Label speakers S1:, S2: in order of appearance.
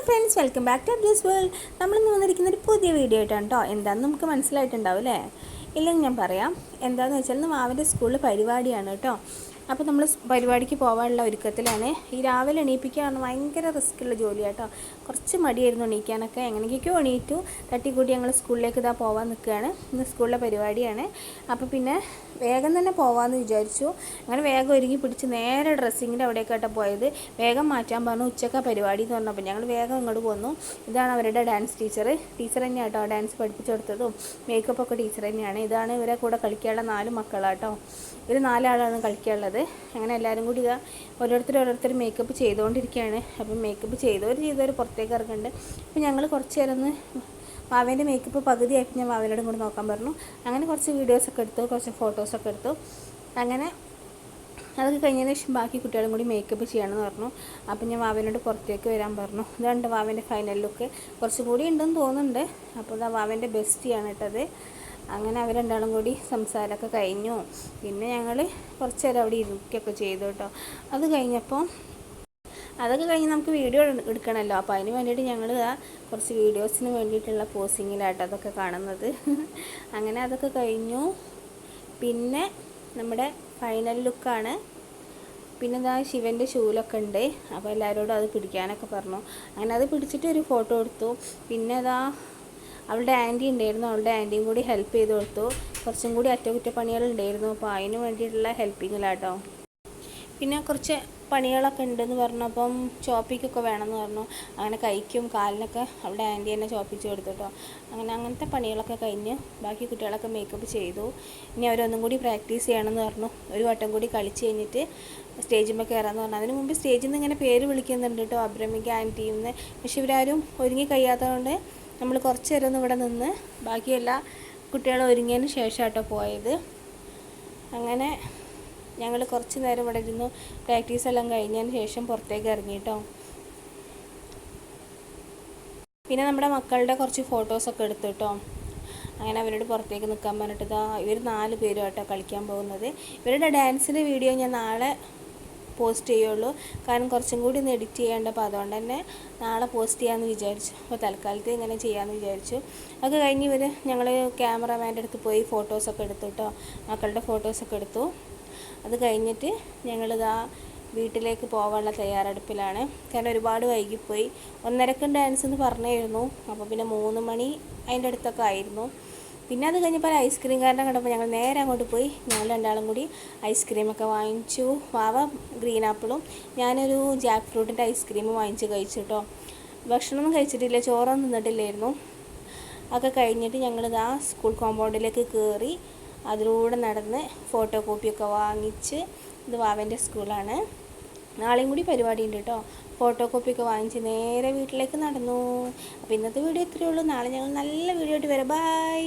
S1: Friends, welcome back to Abdu's world. നമ്മളിന്ന് വന്നിരിക്കുന്ന ഒരു പുതിയ വീഡിയോ ആയിട്ടാണ് കേട്ടോ. എന്താണെന്ന് നമുക്ക് മനസ്സിലായിട്ടുണ്ടാവും അല്ലേ? ഇല്ലെങ്കിൽ ഞാൻ പറയാം. എന്താണെന്ന് വെച്ചാൽ ഇന്ന് മാവിൻ്റെ സ്കൂളിൽ പരിപാടിയാണ് കേട്ടോ. അപ്പോൾ നമ്മൾ പരിപാടിക്ക് പോകാനുള്ള ഒരുക്കത്തിലാണ്. ഈ രാവിലെ എണീപ്പിക്കുകയാണ് ഭയങ്കര റിസ്ക്കുള്ള ജോലിയാട്ടോ. കുറച്ച് മടിയായിരുന്നു എണീക്കാനൊക്കെ. എങ്ങനെയൊക്കെയോ എണീറ്റു തട്ടിക്കൂട്ടി ഞങ്ങൾ സ്കൂളിലേക്ക് ഇതാ പോകാൻ നിൽക്കുകയാണ്. ഇന്ന് സ്കൂളിലെ പരിപാടിയാണ്. അപ്പോൾ പിന്നെ വേഗം തന്നെ പോകാമെന്ന് വിചാരിച്ചു. അങ്ങനെ വേഗം ഒരുങ്ങി പിടിച്ച് നേരെ ഡ്രസ്സിങ്ങിൻ്റെ അവിടേക്കാട്ടോ പോയത്. വേഗം മാറ്റാൻ പറഞ്ഞു. ഉച്ചക്ക പരിപാടി എന്ന് പറഞ്ഞപ്പോൾ ഞങ്ങൾ വേഗം ഇങ്ങോട്ട് പോന്നു. ഇതാണ് അവരുടെ ഡാൻസ് ടീച്ചർ തന്നെയാണ് കേട്ടോ ഡാൻസ് പഠിപ്പിച്ചു കൊടുത്തതും. മേക്കപ്പൊക്കെ ടീച്ചർ തന്നെയാണ്. ഇതാണ് ഇവരെ കൂടെ കളിക്കാനുള്ള 4 മക്കളാട്ടോ. ഇവർ 4 ആളാണ് കളിക്കാനുള്ളത്. അങ്ങനെ എല്ലാവരും കൂടി ഇതാ ഓരോരുത്തർ മേക്കപ്പ് ചെയ്തുകൊണ്ടിരിക്കുകയാണ്. അപ്പം മേക്കപ്പ് ചെയ്തവർ പുറത്തേക്ക് ഇറങ്ങുന്നുണ്ട്. അപ്പോൾ ഞങ്ങൾ കുറച്ച് നേരം ഒന്ന് വാവേൻ്റെ മേക്കപ്പ് പകുതിയായിട്ട് ഞാൻ വാവേനോടും കൂടി നോക്കാൻ പറഞ്ഞു. അങ്ങനെ കുറച്ച് വീഡിയോസൊക്കെ എടുത്തു, കുറച്ച് ഫോട്ടോസൊക്കെ എടുത്തു. അങ്ങനെ അതൊക്കെ കഴിഞ്ഞതിന് ശേഷം ബാക്കി കുട്ടികളും കൂടി മേക്കപ്പ് ചെയ്യണമെന്ന് പറഞ്ഞു. അപ്പം ഞാൻ വാവേനോട് പുറത്തേക്ക് വരാൻ പറഞ്ഞു. ഇതുണ്ട് വാവേൻ്റെ ഫൈനൽ ലുക്ക്. കുറച്ചും കൂടി ഉണ്ടെന്ന് തോന്നുന്നുണ്ട്. അപ്പോൾ ഇതാ വാവേൻ്റെ ബെസ്റ്റിയാണ് ഇട്ടത്. അങ്ങനെ അവർ രണ്ടാളും കൂടി സംസാരമൊക്കെ കഴിഞ്ഞു. പിന്നെ ഞങ്ങൾ കുറച്ച് നേരം അവിടെ ഇരിക്കുകയൊക്കെ ചെയ്തു കേട്ടോ. അതൊക്കെ കഴിഞ്ഞ് നമുക്ക് വീഡിയോ എടുക്കണമല്ലോ. അപ്പോൾ അതിന് വേണ്ടിയിട്ട് ഞങ്ങൾ കുറച്ച് വീഡിയോസിന് വേണ്ടിയിട്ടുള്ള പോസിങ്ങിലാട്ടോ അതൊക്കെ കാണുന്നത്. അങ്ങനെ അതൊക്കെ കഴിഞ്ഞു. പിന്നെ നമ്മുടെ ഫൈനൽ ലുക്കാണ്. പിന്നെ ഇതാ ശിവൻ്റെ ഷൂലൊക്കെ ഉണ്ട്. അപ്പോൾ എല്ലാവരോടും അത് പിടിക്കാനൊക്കെ പറഞ്ഞു. അങ്ങനെ അത് പിടിച്ചിട്ട് ഒരു ഫോട്ടോ എടുത്തു. പിന്നെ ഇതാ അവളുടെ ആൻറ്റി ഉണ്ടായിരുന്നു. അവളുടെ ആൻറ്റിയും കൂടി ഹെൽപ്പ് ചെയ്ത് കൊടുത്തു. കുറച്ചും കൂടി അറ്റകുറ്റപ്പണികൾ ഉണ്ടായിരുന്നു. അപ്പോൾ അതിന് വേണ്ടിയിട്ടുള്ള ഹെൽപ്പിങ്ങിലാട്ടോ. പിന്നെ കുറച്ച് പണികളൊക്കെ ഉണ്ടെന്ന് പറഞ്ഞപ്പം ചോപ്പിക്കൊക്കെ വേണമെന്ന് പറഞ്ഞു. അങ്ങനെ കൈക്കും കാലിനൊക്കെ അവിടെ ആൻറ്റി തന്നെ ചോപ്പിച്ച് കൊടുത്തു കേട്ടോ. അങ്ങനത്തെ പണികളൊക്കെ കഴിഞ്ഞ് ബാക്കി കുട്ടികളൊക്കെ മേക്കപ്പ് ചെയ്തു. ഇനി അവരൊന്നും കൂടി പ്രാക്ടീസ് ചെയ്യണമെന്ന് പറഞ്ഞു. ഒരു വട്ടം കൂടി കളിച്ച് കഴിഞ്ഞിട്ട് സ്റ്റേജിന്മേൽ കയറാമെന്ന് പറഞ്ഞു. അതിന് മുമ്പ് സ്റ്റേജിൽ നിന്ന് ഇങ്ങനെ പേര് വിളിക്കുന്നുണ്ട് കേട്ടോ, അബ്രമിക ആൻറ്റിയിൽ നിന്ന്. പക്ഷെ ഇവരാരും ഒരുങ്ങി കഴിയാത്തതുകൊണ്ട് നമ്മൾ കുറച്ച് നേരം ഒന്ന് ഇവിടെ നിന്ന് ബാക്കി എല്ലാ കുട്ടികളും ഒരുങ്ങിയതിന് ശേഷം കേട്ടോ പോയത്. അങ്ങനെ ഞങ്ങൾ കുറച്ച് നേരം ഇവിടെ ഇരുന്നു. പ്രാക്ടീസ് എല്ലാം കഴിഞ്ഞതിന് ശേഷം പുറത്തേക്ക് ഇറങ്ങി കേട്ടോ. പിന്നെ നമ്മുടെ മക്കളുടെ കുറച്ച് ഫോട്ടോസൊക്കെ എടുത്തു കേട്ടോ. അങ്ങനെ അവരോട് പുറത്തേക്ക് നിൽക്കാൻ പറഞ്ഞിട്ട് ഇവർ 4 പേരും കേട്ടോ കളിക്കാൻ പോകുന്നത്. ഇവരുടെ ഡാൻസിൻ്റെ വീഡിയോ ഞാൻ നാളെ പോസ്റ്റ് ചെയ്യുള്ളൂ. കാരണം കുറച്ചും കൂടി ഒന്ന് എഡിറ്റ് ചെയ്യേണ്ട. അപ്പോൾ അതുകൊണ്ട് തന്നെ നാളെ പോസ്റ്റ് ചെയ്യാമെന്ന് വിചാരിച്ചു. അപ്പോൾ തൽക്കാലത്ത് ഇങ്ങനെ ചെയ്യാമെന്ന് വിചാരിച്ചു. അത് കഴിഞ്ഞ് ഞങ്ങൾ ക്യാമറമാൻ്റെ അടുത്ത് പോയി ഫോട്ടോസൊക്കെ എടുത്തു കേട്ടോ. മക്കളുടെ ഫോട്ടോസൊക്കെ എടുത്തു. അത് കഴിഞ്ഞിട്ട് ഞങ്ങളിതാ വീട്ടിലേക്ക് പോകാനുള്ള തയ്യാറെടുപ്പിലാണ്. കാരണം ഒരുപാട് വൈകിപ്പോയി. 1:30 ഡാൻസ് എന്ന് പറഞ്ഞായിരുന്നു. അപ്പോൾ പിന്നെ 3 മണി അതിൻ്റെ അടുത്തൊക്കെ ആയിരുന്നു. പിന്നെ അത് കഴിഞ്ഞപ്പോൾ ഐസ്ക്രീം കാരണം കണ്ടപ്പോൾ ഞങ്ങൾ നേരെ അങ്ങോട്ട് പോയി. ഞങ്ങൾ രണ്ടാളും കൂടി ഐസ്ക്രീമൊക്കെ വാങ്ങിച്ചു. വാവ ഗ്രീൻ ആപ്പിളും ഞാനൊരു ജാക്ക് ഫ്രൂട്ടിൻ്റെ ഐസ്ക്രീമും വാങ്ങിച്ച് കഴിച്ചു കേട്ടോ. ഭക്ഷണമൊന്നും കഴിച്ചിട്ടില്ല, ചോറൊന്നും തിന്നിട്ടില്ലായിരുന്നു. അതൊക്കെ കഴിഞ്ഞിട്ട് ഞങ്ങളിതാ സ്കൂൾ കോമ്പൗണ്ടിലേക്ക് കയറി അതിലൂടെ നടന്ന് ഫോട്ടോ കോപ്പിയൊക്കെ വാങ്ങിച്ച്. ഇത് വാവൻ്റെ സ്കൂളാണ്. നാളെയും കൂടി പരിപാടി ഉണ്ട് കേട്ടോ. ഫോട്ടോ കോപ്പിയൊക്കെ വാങ്ങിച്ച് നേരെ വീട്ടിലേക്ക് നടന്നു. അപ്പോൾ ഇന്നത്തെ വീഡിയോ ഇത്രയേ ഉള്ളൂ. നാളെ ഞങ്ങൾ നല്ല വീഡിയോ ആയിട്ട് വരാം. ബൈ.